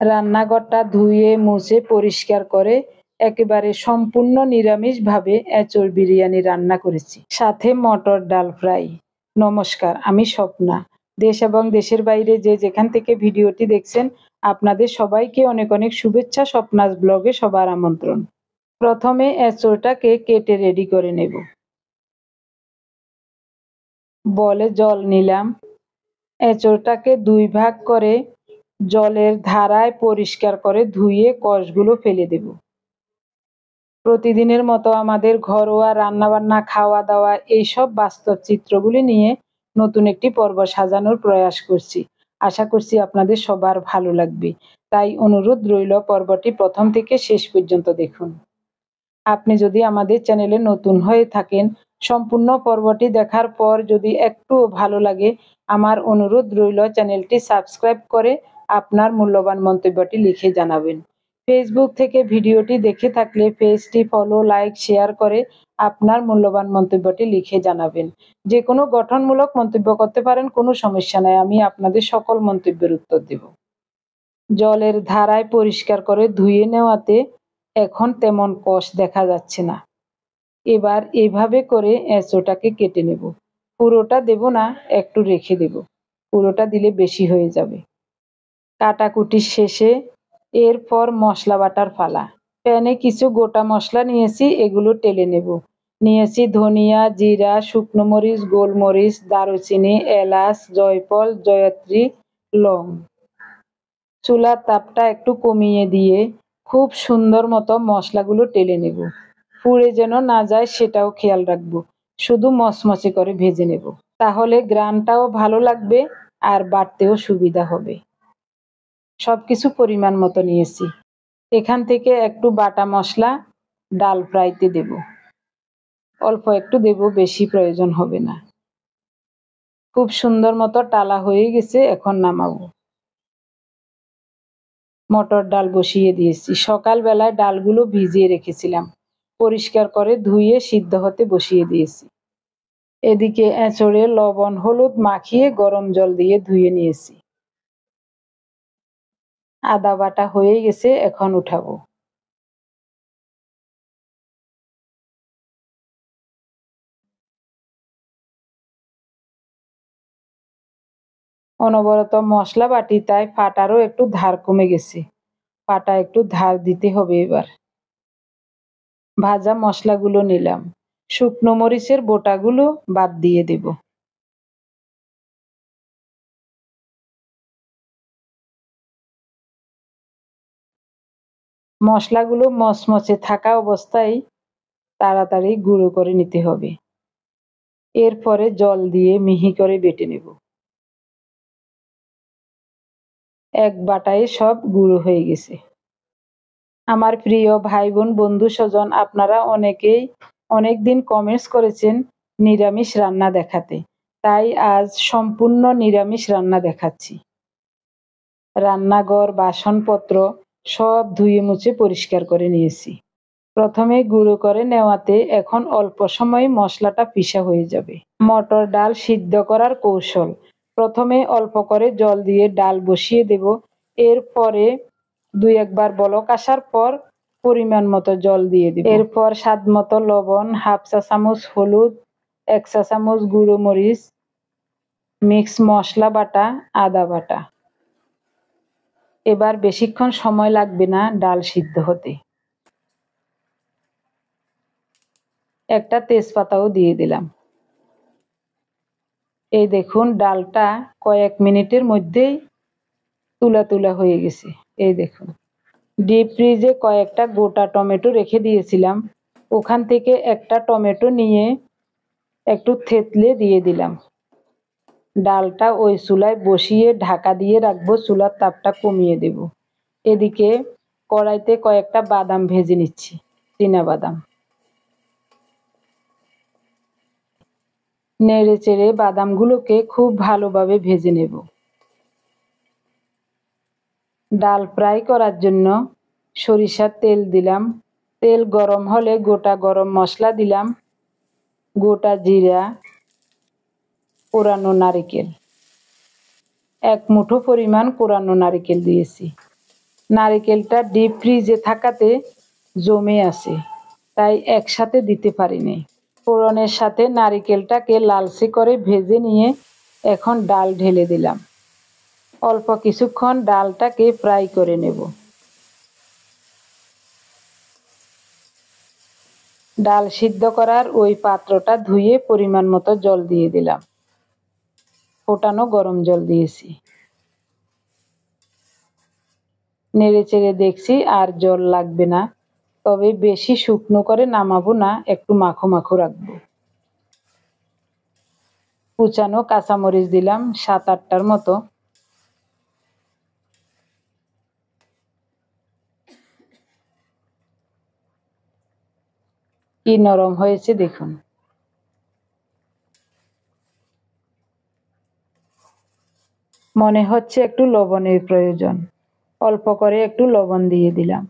রান্নাঘরটা ধুয়ে মুছে পরিষ্কার করে একেবারে সম্পূর্ণ নিরামিষভাবে এঁচোড় বিরিয়ানি রান্না করেছি, সাথে মটর ডাল ফ্রাই। নমস্কার, আমি স্বপ্না। দেশ এবং দেশের বাইরে যে যেখান থেকে ভিডিওটি দেখছেন, আপনাদের সবাইকে অনেক অনেক শুভেচ্ছা। স্বপ্নাস ব্লগে সবার আমন্ত্রণ। প্রথমে এঁচোড়টাকে কেটে রেডি করে নেব। বলে জল নিলাম। এঁচোড়টাকে 2 ভাগ করে জলের ধারায় পরিষ্কার করে ধুয়ে কষগুলো ফেলে দেব। প্রতিদিনের মতো আমাদের ঘরোয়া রান্নাবান্না, খাওয়া দাওয়া এইসব বাস্তব চিত্রগুলি নিয়ে নতুন একটি পর্ব সাজানোর প্রয়াস করছি। আশা করছি আপনাদের সবার ভালো লাগবে, তাই অনুরোধ রইল পর্বটি প্রথম থেকে শেষ পর্যন্ত দেখুন। আপনি যদি আমাদের চ্যানেলে নতুন হয়ে থাকেন, সম্পূর্ণ পর্বটি দেখার পর যদি একটুও ভালো লাগে, আমার অনুরোধ রইল চ্যানেলটি সাবস্ক্রাইব করে আপনার মূল্যবান মন্তব্যটি লিখে জানাবেন। ফেসবুক থেকে ভিডিওটি দেখে থাকলে পেজটি ফলো, লাইক, শেয়ার করে আপনার মূল্যবান মন্তব্যটি লিখে জানাবেন। যে কোনো গঠনমূলক মন্তব্য করতে পারেন, কোনো সমস্যা নাই, আমি আপনাদের সকল মন্তব্যের উত্তর দেব। জলের ধারায় পরিষ্কার করে ধুয়ে নেওয়াতে এখন তেমন কষ দেখা যাচ্ছে না। এবার এভাবে করে এঁচোড়টাকে কেটে নেব। পুরোটা দেব না, একটু রেখে দেব, পুরোটা দিলে বেশি হয়ে যাবে। কাটাকুটি শেষে এরপর মশলা বাটার পালা। প্যানে কিছু গোটা মশলা নিয়েছি, এগুলো টেলে নেব। নিয়েছি ধনিয়া, জিরা, শুকনো মরিচ, গোলমরিচ, দারুচিনি, এলাচ, জয়ফল, জয়ত্রী, লং। চুলার তাপটা একটু কমিয়ে দিয়ে খুব সুন্দর মতো মশলাগুলো টেলে নেব। পুড়ে যেন না যায় সেটাও খেয়াল রাখবো। শুধু মচমচে করে ভেজে নেব, তাহলে গ্রানটাও ভালো লাগবে আর বাটতেও সুবিধা হবে। সবকিছু পরিমাণ মতো নিয়েছি। এখান থেকে একটু বাটা মশলা ডাল ফ্রাইতে দেব। অল্প একটু দেব, বেশি প্রয়োজন হবে না। খুব সুন্দর মতো টালা হয়ে গেছে, এখন নামাবো। মটর ডাল বসিয়ে দিয়েছি। সকালবেলায় ডালগুলো ভিজিয়ে রেখেছিলাম, পরিষ্কার করে ধুয়ে সিদ্ধ হতে বসিয়ে দিয়েছি। এদিকে এঁচোড়ে লবণ হলুদ মাখিয়ে গরম জল দিয়ে ধুয়ে নিয়েছি। আদা বাটা হয়ে গেছে, এখন উঠাবো। অনবরত মশলা বাটি, তাই ফাটারও একটু ধার কমে গেছে। পাটা একটু ধার দিতে হবে এবার। ভাজা মশলাগুলো নিলাম, শুকনো মরিচের বোটাগুলো বাদ দিয়ে দেব। মশলাগুলো মচমচে থাকা অবস্থায় তাড়াতাড়ি গুঁড়ো করে নিতে হবে। এরপরে জল দিয়ে মিহি করে বেটে নেব। এক বাটায় সব গুঁড়ো হয়ে গেছে। আমার প্রিয় ভাই বোন, বন্ধু স্বজন, আপনারা অনেকেই অনেকদিন কমেন্টস করেছেন নিরামিষ রান্না দেখাতে, তাই আজ সম্পূর্ণ নিরামিষ রান্না দেখাচ্ছি। রান্নাঘর বাসনপত্র সব ধুয়ে মুছে পরিষ্কার করে নিয়েছি। প্রথমে গুঁড়ো করে নেওয়াতে এখন অল্প সময়ে মশলাটা পিষা হয়ে যাবে। মটর ডাল সিদ্ধ করার কৌশল। প্রথমে অল্প করে জল দিয়ে ডাল বসিয়ে দেব। এরপরে 2-1 বার বলক আসার পর পরিমাণ মতো জল দিয়ে দেব। এরপর স্বাদ মতো লবণ, 1/2 চা চামচ হলুদ, 1 চা চামচ গুঁড়ো মরিচ, মিক্স মশলা বাটা, আদা বাটা। এবার বেশিক্ষণ সময় লাগবে না ডাল সিদ্ধ হতে। একটা তেজপাতাও দিয়ে দিলাম। এই দেখুন ডালটা কয়েক মিনিটের মধ্যেই তুলা তুলা হয়ে গেছে। এই দেখুন, ডিপ ফ্রিজে কয়েকটা গোটা টমেটো রেখে দিয়েছিলাম, ওখান থেকে একটা টমেটো নিয়ে একটু থেতলে দিয়ে দিলাম। ডালটা ওই চুলায় বসিয়ে ঢাকা দিয়ে রাখবো, চুলার তাপটা কমিয়ে দেব। এদিকে কড়াইতে কয়েকটা বাদাম ভেজে নিচ্ছি, চীনা বাদাম। নেড়ে চেড়ে বাদামগুলোকে খুব ভালোভাবে ভেজে নেব। ডাল ফ্রাই করার জন্য সরিষার তেল দিলাম। তেল গরম হলে গোটা গরম মশলা দিলাম, গোটা জিরা, কোরানো নারিকেল। 1 মুঠো পরিমাণ কোরানো নারিকেল দিয়েছি। নারিকেলটা ডিপ ফ্রিজে থাকাতে জমে আছে, তাই একসাথে দিতে পারিনি। ফোড়নের সাথে নারিকেলটাকে লালচে করে ভেজে নিয়ে এখন ডাল ঢেলে দিলাম। অল্প কিছুক্ষণ ডালটাকে ফ্রাই করে নেব। ডাল সিদ্ধ করার ওই পাত্রটা ধুয়ে পরিমাণ মতো জল দিয়ে দিলাম। ফোটানো গরম জল দিয়েছি। নেড়ে চেড়ে দেখছি আর জল লাগবে না, তবে বেশি শুকনো করে নামাবো না, একটু মাখো মাখো রাখবো। কুচানো কাঁচামরিচ দিলাম 7-8টার মতো। কি নরম হয়েছে দেখুন। মনে হচ্ছে একটু লবণের প্রয়োজন, অল্প করে একটু লবণ দিয়ে দিলাম।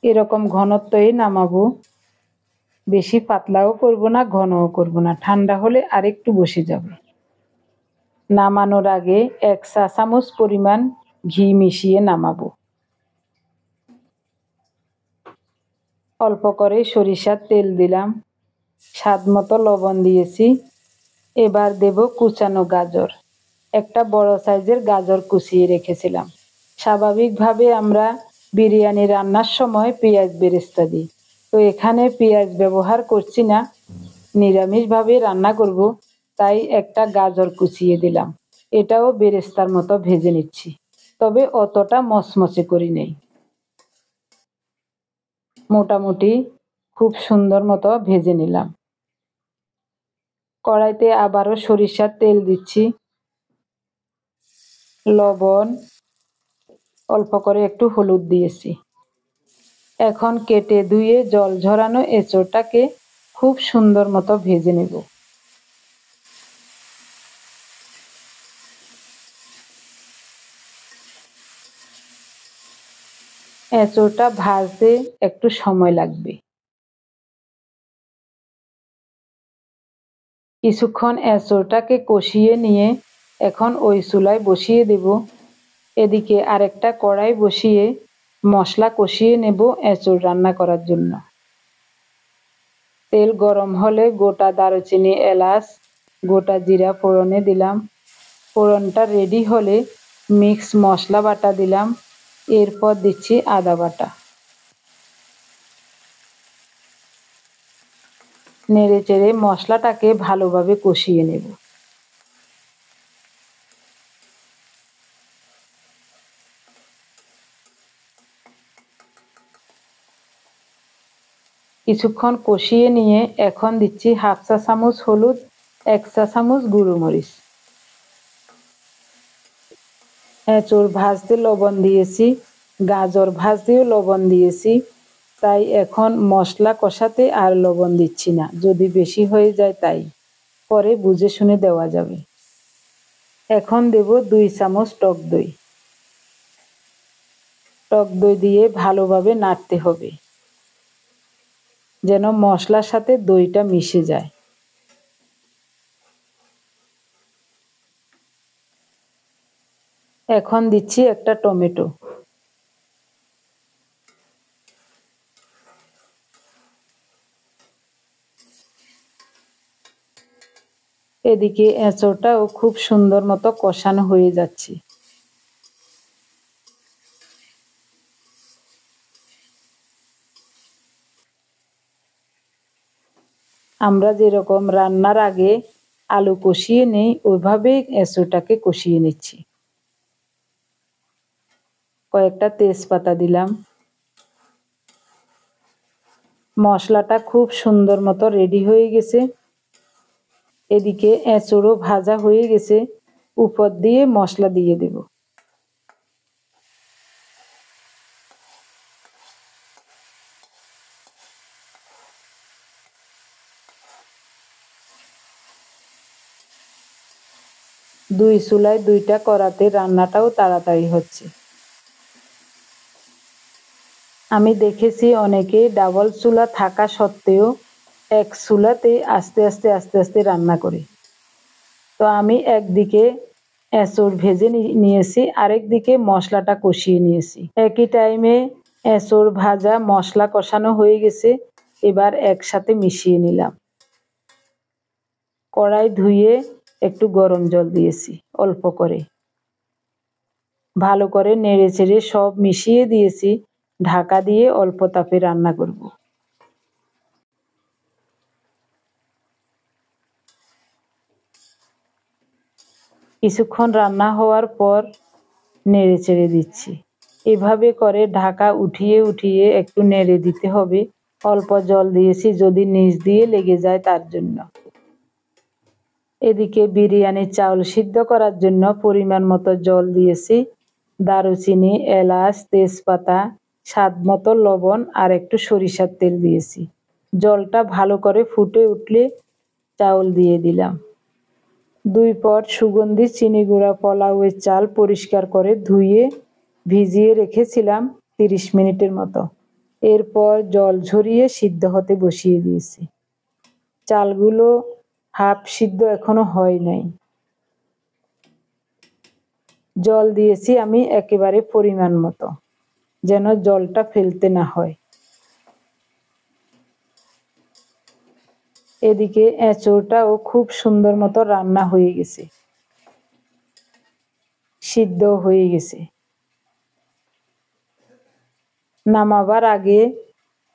এরকম ঘনত্বই নামাবো, বেশি পাতলাও করব না, ঘনও করব না, ঠান্ডা হলে আরেকটু বসে যাবে। নামানোর আগে 1 চা চামচ পরিমাণ ঘি মিশিয়ে নামাবো। অল্প করে সরিষার তেল দিলাম, স্বাদ মতো লবণ দিয়েছি। এবার দেব কুচানো গাজর। একটা বড় সাইজের গাজর কুচিয়ে রেখেছিলাম। স্বাভাবিকভাবে আমরা বিরিয়ানি রান্নার সময় পেঁয়াজ বেরেস্তা দিই, তো এখানে পেঁয়াজ ব্যবহার করছি না, নিরামিষভাবে রান্না করব, তাই একটা গাজর কুচিয়ে দিলাম। এটাও বেরেস্তার মতো ভেজে নিচ্ছি, তবে অতটা মচমচে করি নেই। মোটামুটি খুব সুন্দর মতো ভেজে নিলাম। কড়াইতে আবারও সরিষার তেল দিচ্ছি, লবণ, অল্প করে একটু হলুদ দিয়েছি। এখন কেটে ধুয়ে জল ঝরানো এঁচোড়টাকে খুব সুন্দর মতো ভেজে নেব। এঁচোড়টা ভাজতে একটু সময় লাগবে। কিছুক্ষণ এঁচোড়টাকে কষিয়ে নিয়ে এখন ওই চুলায় বসিয়ে দেব। এদিকে আরেকটা কড়াই বসিয়ে মশলা কষিয়ে নেব এঁচোড় রান্না করার জন্য। তেল গরম হলে গোটা দারুচিনি, এলাচ, গোটা জিরা ফোড়নে দিলাম। ফোড়নটা রেডি হলে মিক্স মশলা বাটা দিলাম। এরপর দিচ্ছি আদা বাটা। নেড়ে চেড়ে মশলাটাকে ভালোভাবে কষিয়ে নেব। কিছুক্ষণ কষিয়ে নিয়ে এখন দিচ্ছি 1/2 চা চামচ হলুদ, 1 চা চামচ গুঁড়ো মরিচ। এঁচোড় ভাজতে লবণ দিয়েছি, গাজর ভাজতেও লবণ দিয়েছি, তাই এখন মশলা কষাতে আর লবণ দিচ্ছি না, যদি বেশি হয়ে যায় তাই, পরে বুঝে শুনে দেওয়া যাবে। এখন দেব 2 চামচ টক দই। টক দই দিয়ে ভালোভাবে নাড়তে হবে, যেন মশলার সাথে দইটা মিশে যায়। এখন দিচ্ছি একটা টমেটো। এদিকে এঁচোড়টাও খুব সুন্দর মতো কষানো হয়ে যাচ্ছে। আমরা যেরকম রান্নার আগে আলু কষিয়ে নেই, ওইভাবেই এঁচোড়টাকে কষিয়ে নিচ্ছি। কয়েকটা তেজপাতা দিলাম। মশলাটা খুব সুন্দর মতো রেডি হয়ে গেছে। এদিকে এঁচোড়ও ভাজা হয়ে গেছে, উপর দিয়ে মশলা দিয়ে দেব। দুই চুলায় দুইটা কড়াতে রান্নাটাও তাড়াতাড়ি হচ্ছে। আমি দেখেছি অনেকে ডাবল চুলা থাকা সত্ত্বেও এক চুলাতে আস্তে আস্তে রান্না করে। তো আমি একদিকে এঁচড় ভেজে নিয়েছি, আরেকদিকে মশলাটা কষিয়ে নিয়েছি। একই টাইমে এঁচড় ভাজা মশলা কষানো হয়ে গেছে, এবার একসাথে মিশিয়ে নিলাম। কড়াই ধুয়ে একটু গরম জল দিয়েছি অল্প করে, ভালো করে নেড়ে চেড়ে সব মিশিয়ে দিয়েছি। ঢাকা দিয়ে অল্প তাপে রান্না করব। কিছুক্ষণ রান্না হওয়ার পর নেড়ে চেড়ে দিচ্ছি। এভাবে করে ঢাকা উঠিয়ে উঠিয়ে একটু নেড়ে দিতে হবে। অল্প জল দিয়েছি যদি নিচ দিয়ে লেগে যায় তার জন্য। এদিকে বিরিয়ানির চাউল সিদ্ধ করার জন্য পরিমাণ মতো জল দিয়েছি। দারুচিনি, এলাচ, তেজপাতা, স্বাদ মতো লবণ আর একটু সরিষার তেল দিয়েছি। জলটা ভালো করে ফুটে উঠলে চাউল দিয়ে দিলাম। 2 পট সুগন্ধি চিনি গুঁড়া পোলাওয়ের চাল পরিষ্কার করে ধুয়ে ভিজিয়ে রেখেছিলাম 30 মিনিটের মতো। এরপর জল ঝরিয়ে সিদ্ধ হতে বসিয়ে দিয়েছি। চালগুলো হাফ সিদ্ধ এখনো হয় নাই। জল দিয়েছি আমি একেবারে পরিমাণ মতো, যেন জলটা ফেলতে না হয়। এদিকে এঁচড়টাও খুব সুন্দর মতো রান্না হয়ে গেছে, সিদ্ধ হয়ে গেছে। নামাবার আগে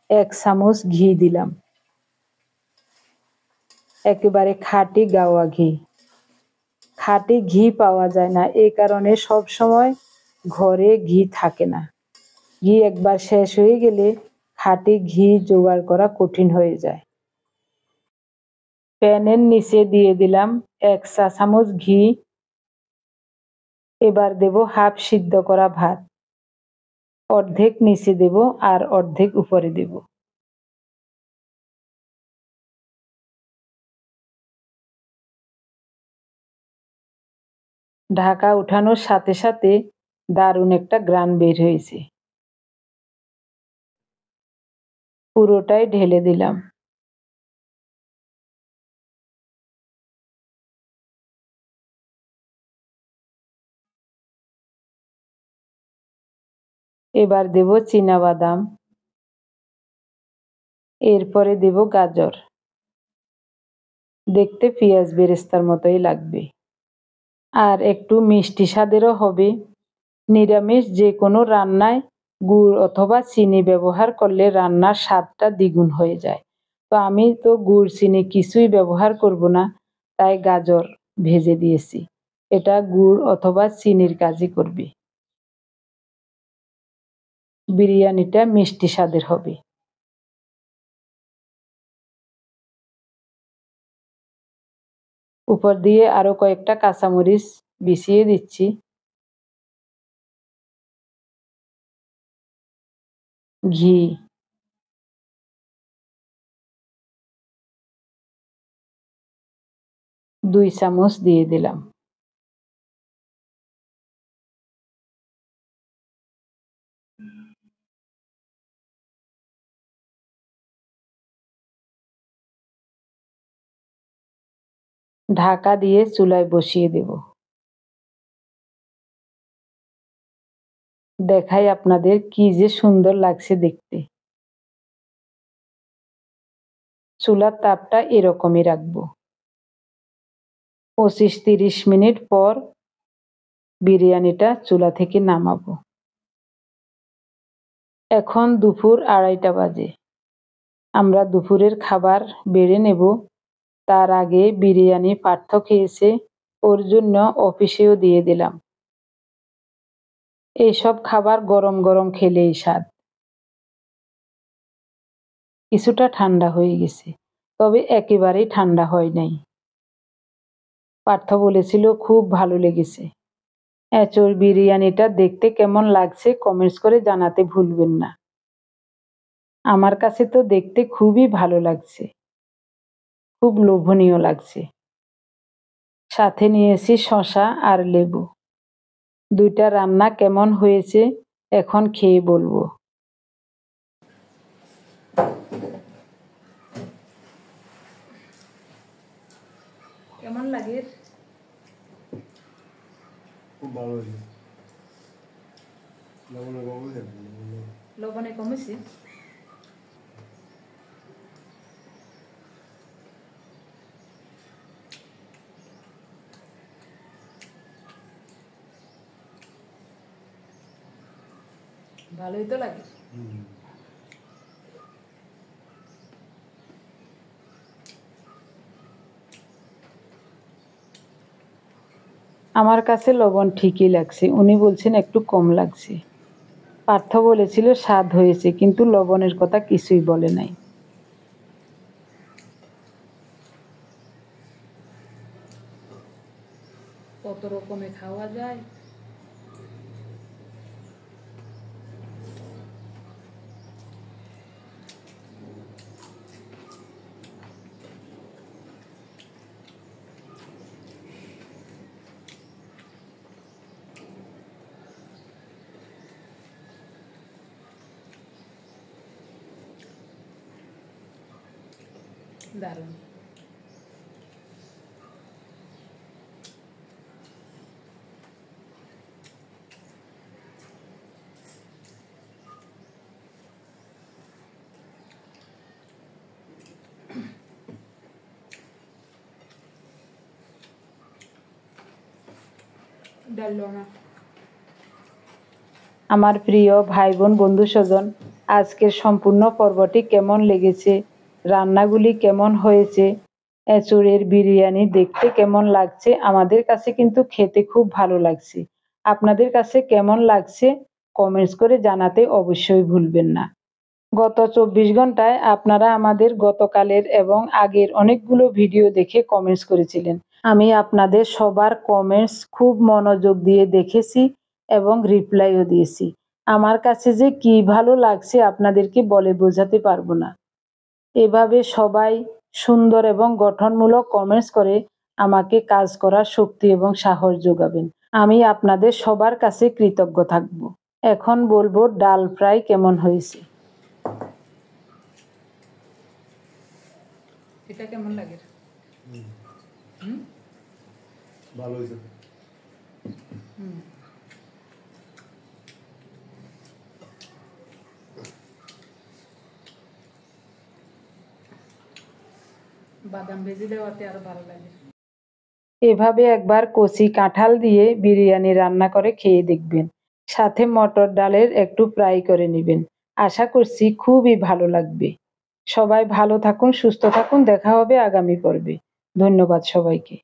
1 চামচ ঘি দিলাম, একেবারে খাঁটি গাওয়া ঘি। খাঁটি ঘি পাওয়া যায় না, এই কারণে সব সময় ঘরে ঘি থাকে না। ঘি একবার শেষ হয়ে গেলে খাঁটি ঘি জোগাড় করা কঠিন হয়ে যায়। প্যানের নিচে দিয়ে দিলাম 1 চা চামচ ঘি। এবার দেব হাফ সিদ্ধ করা ভাত, অর্ধেক নিচে দেব আর অর্ধেক উপরে দেব। ঢাকা উঠানোর সাথে সাথে দারুণ একটা ঘ্রাণ বের হয়েছে। পুরোটাই ঢেলে দিলাম। এবার দেব চীনাবাদাম, এরপরে দেব গাজর। দেখতে পেঁয়াজ বেরেস্তার মতোই লাগবে, আর একটু মিষ্টি স্বাদেরও হবে। নিরামিষ যে কোনো রান্নায় গুড় অথবা চিনি ব্যবহার করলে রান্নার স্বাদটা দ্বিগুণ হয়ে যায়। তো আমি তো গুড় চিনি কিছুই ব্যবহার করব না, তাই গাজর ভেজে দিয়েছি। এটা গুড় অথবা চিনির কাজই করবে। বিরিয়ানিটা মিষ্টি স্বাদের হবে। উপর দিয়ে আরো কয়েকটা কাঁচামরিচ বিছিয়ে দিচ্ছি। ঘি, 2 চামচ দিয়ে দিলাম। ঢাকা দিয়ে চুলায় বসিয়ে দেব। দেখাই আপনাদের কি যে সুন্দর লাগছে দেখতে। চুলার তাপটা এরকমই রাখবো। 25-30 মিনিট পর বিরিয়ানিটা চুলা থেকে নামাবো। এখন দুপুর 2:30টা বাজে। আমরা দুপুরের খাবার বেড়ে নেব। তার আগে বিরিয়ানি পার্থ খেয়েছে, ওর জন্য অফিসেও দিয়ে দিলাম। এইসব খাবার গরম গরম খেলেই স্বাদ। কিছুটা ঠান্ডা হয়ে গেছে, তবে একেবারেই ঠান্ডা হয় নাই। পার্থ বলেছিল খুব ভালো লেগেছে। এঁচড় বিরিয়ানিটা দেখতে কেমন লাগছে কমেন্টস করে জানাতে ভুলবেন না। আমার কাছে তো দেখতে খুবই ভালো লাগছে, খুব লোভনীয় লাগছে। সাথে নিয়েছি শসা আর লেবু। 2টা রান্না কেমন হয়েছে এখন খেয়ে বলবো। কেমন লাগে? খুব ভালো হয়েছে। লবণে কমেছে। ভালোই তো লাগে। আমার কাছে লবণ ঠিকই লাগছে, উনি বলছেন একটু কম লাগছে। পার্থ বলেছিল স্বাদ হয়েছে, কিন্তু লবণের কথা কিছুই বলে নাই। কত রকমে খাওয়া যায়। দারুণ। আমার প্রিয় ভাই বোন বন্ধু স্বজন, আজকের সম্পূর্ণ পর্বটি কেমন লেগেছে, রান্নাগুলি কেমন হয়েছে, এঁচুড়ের বিরিয়ানি দেখতে কেমন লাগছে, আমাদের কাছে কিন্তু খেতে খুব ভালো লাগছে। আপনাদের কাছে কেমন লাগছে কমেন্টস করে জানাতে অবশ্যই ভুলবেন না। গত 24 ঘন্টায় আপনারা আমাদের গতকালের এবং আগের অনেকগুলো ভিডিও দেখে কমেন্টস করেছিলেন। আমি আপনাদের সবার কমেন্টস খুব মনোযোগ দিয়ে দেখেছি এবং রিপ্লাইও দিয়েছি। আমার কাছে যে কি ভালো লাগছে আপনাদেরকে বলে বোঝাতে পারবো না। এভাবে সবাই সুন্দর এবং গঠনমূলক কমেন্টস করে আমাকে কাজ করার শক্তি এবং সাহস যোগাবেন। আমি আপনাদের সবার কাছে কৃতজ্ঞ থাকব। এখন বলবো ডাল ফ্রাই কেমন হয়েছে। এটা কেমন লাগে? ভালো হয়েছে। বাদাম ভেজে দেওয়াতে আরো ভালো লাগে। এভাবে একবার কচি কাঁঠাল দিয়ে বিরিয়ানি রান্না করে খেয়ে দেখবেন, সাথে মটর ডালের একটু ফ্রাই করে নেবেন। আশা করছি খুবই ভালো লাগবে। সবাই ভালো থাকুন, সুস্থ থাকুন, দেখা হবে আগামী পর্বে। ধন্যবাদ সবাইকে।